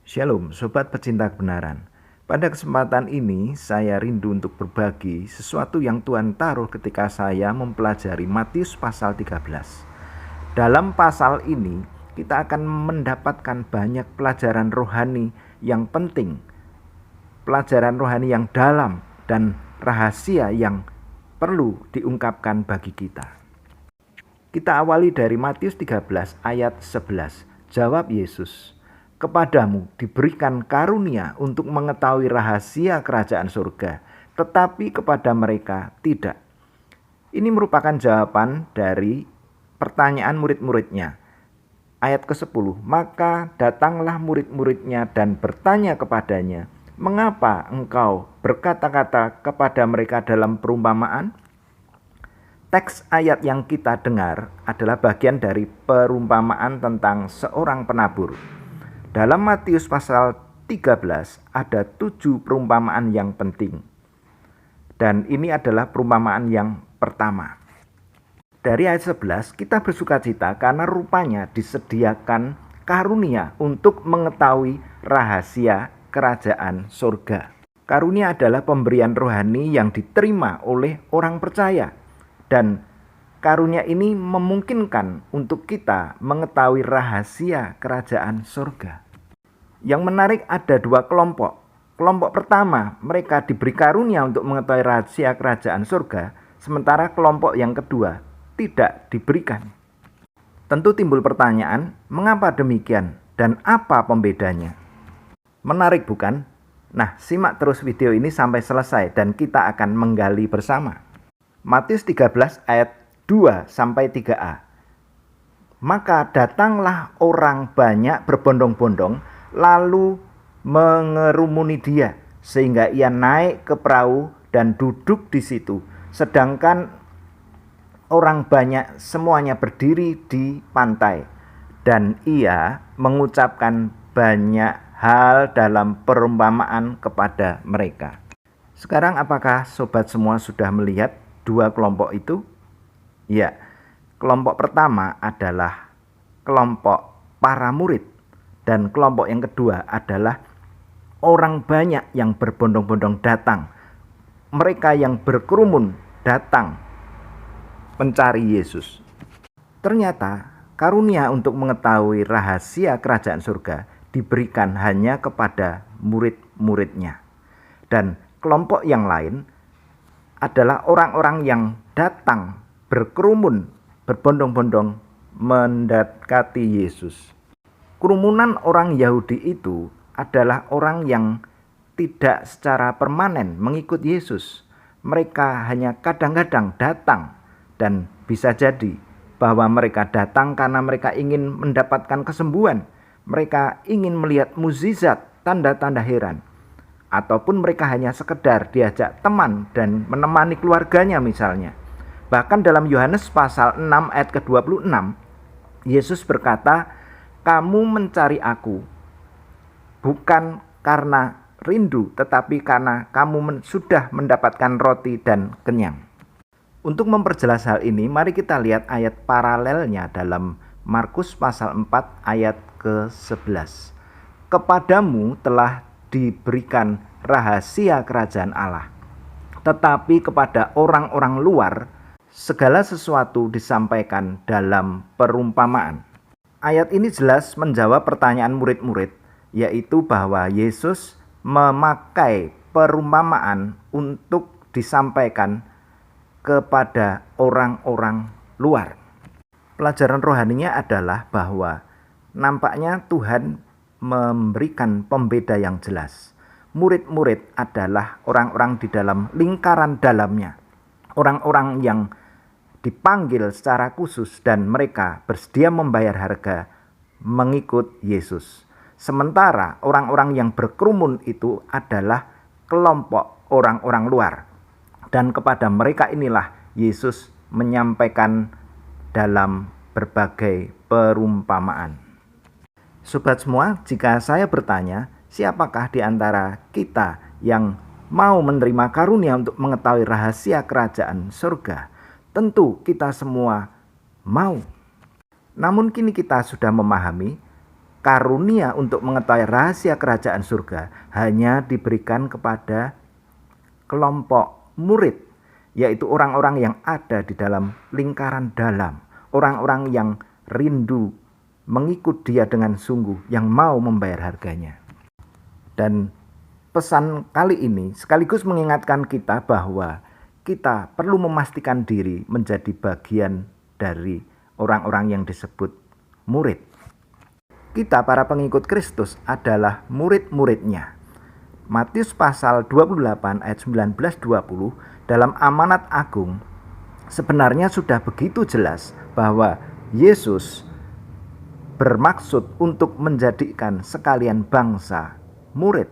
Shalom, sobat pecinta kebenaran. Pada kesempatan ini, saya rindu untuk berbagi sesuatu yang Tuhan taruh ketika saya mempelajari Matius pasal 13. Dalam pasal ini, kita akan mendapatkan banyak pelajaran rohani yang penting, pelajaran rohani yang dalam, dan rahasia yang perlu diungkapkan bagi kita. Kita awali dari Matius 13 ayat 11. Jawab Yesus, "Kepadamu diberikan karunia untuk mengetahui rahasia kerajaan surga, tetapi kepada mereka tidak." Ini merupakan jawaban dari pertanyaan murid-muridnya. Ayat ke-10, "Maka datanglah murid-muridnya dan bertanya kepadanya, 'Mengapa engkau berkata-kata kepada mereka dalam perumpamaan?'" Teks ayat yang kita dengar adalah bagian dari perumpamaan tentang seorang penabur. Dalam Matius pasal 13 ada 7 perumpamaan yang penting. Dan ini adalah perumpamaan yang pertama. Dari ayat 11 kita bersukacita karena rupanya disediakan karunia untuk mengetahui rahasia kerajaan surga. Karunia adalah pemberian rohani yang diterima oleh orang percaya. Dan karunia ini memungkinkan untuk kita mengetahui rahasia kerajaan surga. Yang menarik ada 2 kelompok. Kelompok pertama, mereka diberi karunia untuk mengetahui rahasia kerajaan surga, sementara kelompok yang kedua tidak diberikan. Tentu timbul pertanyaan, mengapa demikian dan apa pembedanya? Menarik bukan? Nah, simak terus video ini sampai selesai dan kita akan menggali bersama. Matius 13 ayat 2-3a. "Maka datanglah orang banyak berbondong-bondong lalu mengerumuni dia, sehingga ia naik ke perahu dan duduk di situ, sedangkan orang banyak semuanya berdiri di pantai. Dan ia mengucapkan banyak hal dalam perumpamaan kepada mereka." Sekarang apakah sobat semua sudah melihat 2 kelompok itu? Ya, kelompok pertama adalah kelompok para murid, dan kelompok yang kedua adalah orang banyak yang berbondong-bondong datang. Mereka yang berkerumun datang mencari Yesus. Ternyata karunia untuk mengetahui rahasia kerajaan surga diberikan hanya kepada murid-muridnya. Dan kelompok yang lain adalah orang-orang yang datang berkerumun, berbondong-bondong mendekati Yesus. Kerumunan orang Yahudi itu adalah orang yang tidak secara permanen mengikut Yesus. Mereka hanya kadang-kadang datang, dan bisa jadi bahwa mereka datang karena mereka ingin mendapatkan kesembuhan. Mereka ingin melihat mukjizat, tanda-tanda heran. Ataupun mereka hanya sekedar diajak teman dan menemani keluarganya misalnya. Bahkan dalam Yohanes pasal 6 ayat ke-26, Yesus berkata, "Kamu mencari aku bukan karena rindu, tetapi karena kamu sudah mendapatkan roti dan kenyang." Untuk memperjelas hal ini, mari kita lihat ayat paralelnya dalam Markus pasal 4 ayat ke-11. "Kepadamu telah diberikan rahasia kerajaan Allah, tetapi kepada orang-orang luar segala sesuatu disampaikan dalam perumpamaan." Ayat ini jelas menjawab pertanyaan murid-murid, yaitu bahwa Yesus memakai perumpamaan untuk disampaikan kepada orang-orang luar. Pelajaran rohaninya adalah bahwa nampaknya Tuhan memberikan pembeda yang jelas. Murid-murid adalah orang-orang di dalam lingkaran dalamnya, orang-orang yang dipanggil secara khusus dan mereka bersedia membayar harga mengikut Yesus. Sementara orang-orang yang berkerumun itu adalah kelompok orang-orang luar, dan kepada mereka inilah Yesus menyampaikan dalam berbagai perumpamaan. Sobat semua, jika saya bertanya, siapakah di antara kita yang mau menerima karunia untuk mengetahui rahasia kerajaan surga? Tentu kita semua mau. Namun kini kita sudah memahami karunia untuk mengetahui rahasia kerajaan surga hanya diberikan kepada kelompok murid, yaitu orang-orang yang ada di dalam lingkaran dalam, orang-orang yang rindu mengikut Dia dengan sungguh, yang mau membayar harganya. Dan pesan kali ini sekaligus mengingatkan kita bahwa kita perlu memastikan diri menjadi bagian dari orang-orang yang disebut murid. Kita para pengikut Kristus adalah murid-muridnya. Matius pasal 28 ayat 19-20 dalam amanat agung sebenarnya sudah begitu jelas bahwa Yesus bermaksud untuk menjadikan sekalian bangsa murid,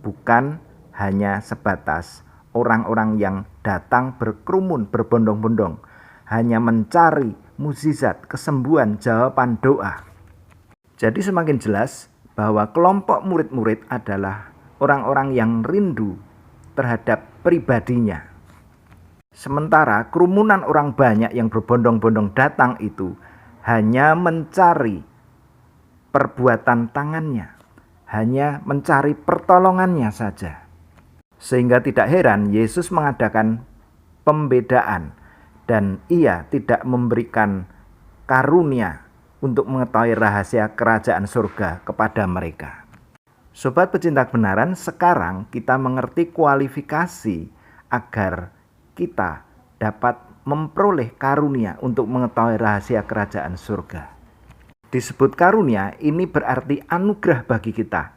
bukan hanya sebatas orang-orang yang datang berkerumun berbondong-bondong hanya mencari mukjizat, kesembuhan, jawaban doa. Jadi semakin jelas bahwa kelompok murid-murid adalah orang-orang yang rindu terhadap pribadinya. Sementara kerumunan orang banyak yang berbondong-bondong datang itu hanya mencari perbuatan tangannya, hanya mencari pertolongannya saja. Sehingga tidak heran Yesus mengadakan pembedaan dan Ia tidak memberikan karunia untuk mengetahui rahasia kerajaan surga kepada mereka. Sobat pecinta kebenaran, sekarang kita mengerti kualifikasi agar kita dapat memperoleh karunia untuk mengetahui rahasia kerajaan surga. Disebut karunia, ini berarti anugerah bagi kita.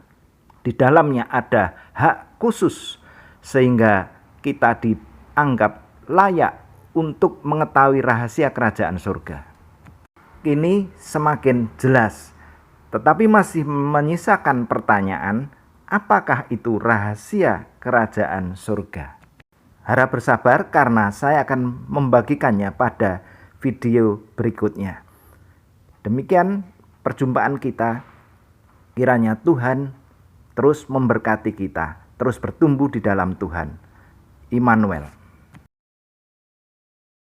Di dalamnya ada hak khusus sehingga kita dianggap layak untuk mengetahui rahasia kerajaan surga. Ini semakin jelas, tetapi masih menyisakan pertanyaan, apakah itu rahasia kerajaan surga? Harap bersabar karena saya akan membagikannya pada video berikutnya. Demikian perjumpaan kita, kiranya Tuhan terus memberkati kita, terus bertumbuh di dalam Tuhan. Immanuel.